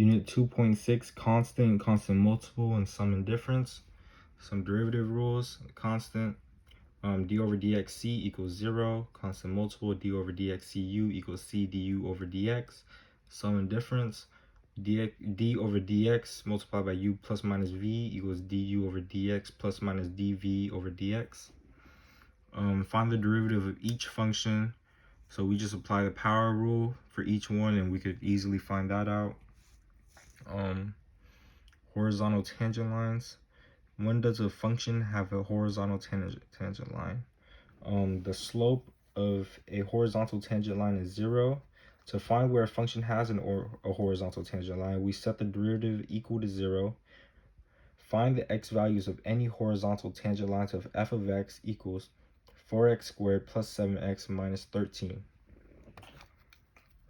Unit 2.6, constant, constant multiple, and sum and difference. Some derivative rules. Constant, d over dxc equals 0. Constant multiple, d over dxcu equals c du over dx. Sum and difference, d over dx multiplied by u plus minus v equals du over dx plus minus dv over dx. Find the derivative of each function. So we just apply the power rule for each one, and we could easily find that out. Horizontal tangent lines. When does a function have a horizontal tangent line? The slope of a horizontal tangent line is 0. To find where a function has a horizontal tangent line, we set the derivative equal to 0. Find the x values of any horizontal tangent lines of f of x equals 4x squared plus 7x minus 13.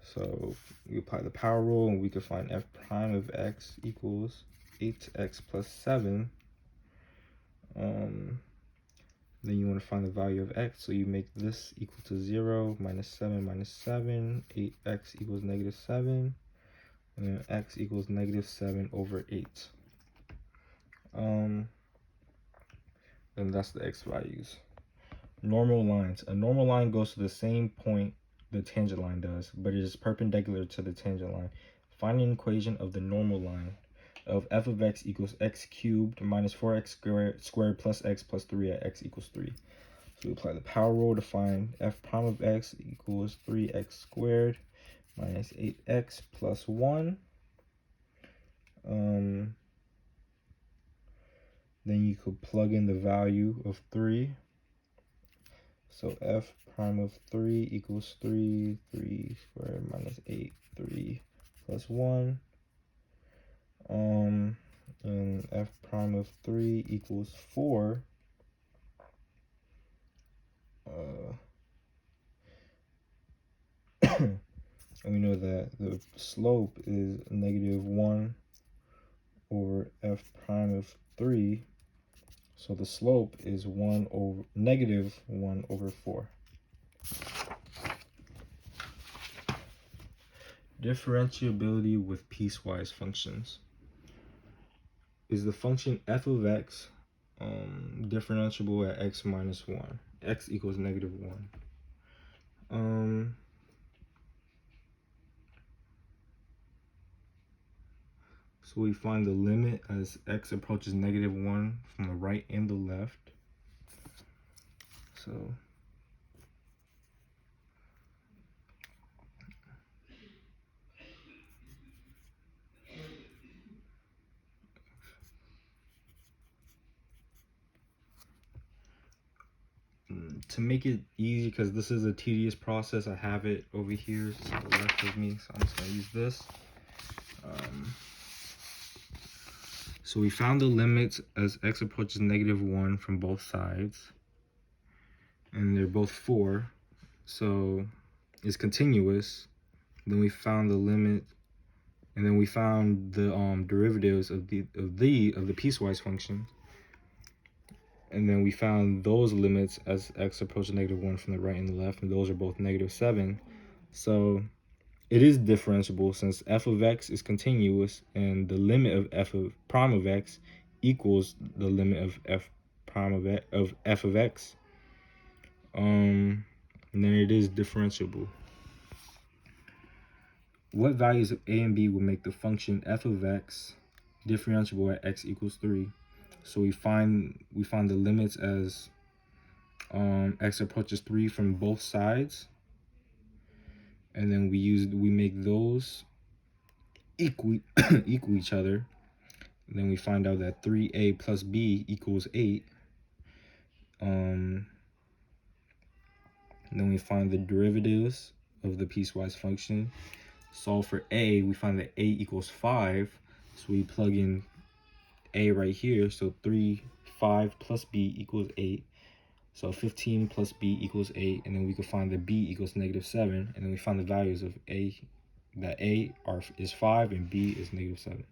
So we apply the power rule, and we can find f prime of x equals 8x plus 7. Then you want to find the value of x, so you make this equal to 0, minus 7 minus 7, 8x equals negative 7, and then x equals negative 7 over 8. And that's the x values. Normal lines. A normal line goes to the same point the tangent line does, but it is perpendicular to the tangent line. Find an equation of the normal line of f of x equals x cubed minus 4x squared plus x plus 3 at x equals 3. So we apply the power rule to find f prime of x equals 3x squared minus 8x plus 1. Then you could plug in the value of 3. So f prime of 3 equals 3 squared minus 8, 3 plus 1. And f prime of 3 equals 4. And we know that the slope is negative 1 over f prime of 3. So the slope is negative 1 over 4. Differentiability with piecewise functions. Is the function f of x differentiable at x minus 1? X equals negative 1. So we find the limit as x approaches negative 1 from the right and the left. So to make it easy, because this is a tedious process, I have it over here to the left of me, so I'm just going to use this. So we found the limits as x approaches negative 1 from both sides, and they're both 4, so it's continuous. Then we found the limit, and then we found the derivatives of the piecewise function, and then we found those limits as x approaches negative 1 from the right and the left, and those are both negative 7. So it is differentiable since f of x is continuous, and the limit of f of prime of x equals the limit of f prime of f of x. And then it is differentiable. What values of a and b will make the function f of x differentiable at x equals 3? So we find the limits as x approaches 3 from both sides, and then we make those equal each other. And then we find out that 3a plus b equals 8. And then we find the derivatives of the piecewise function. Solve for a, we find that a equals 5. So we plug in a right here. So 5 plus b equals 8. So 15 plus b equals 8. And then we can find that b equals negative 7. And then we find the values of a, that a is 5 and b is negative 7.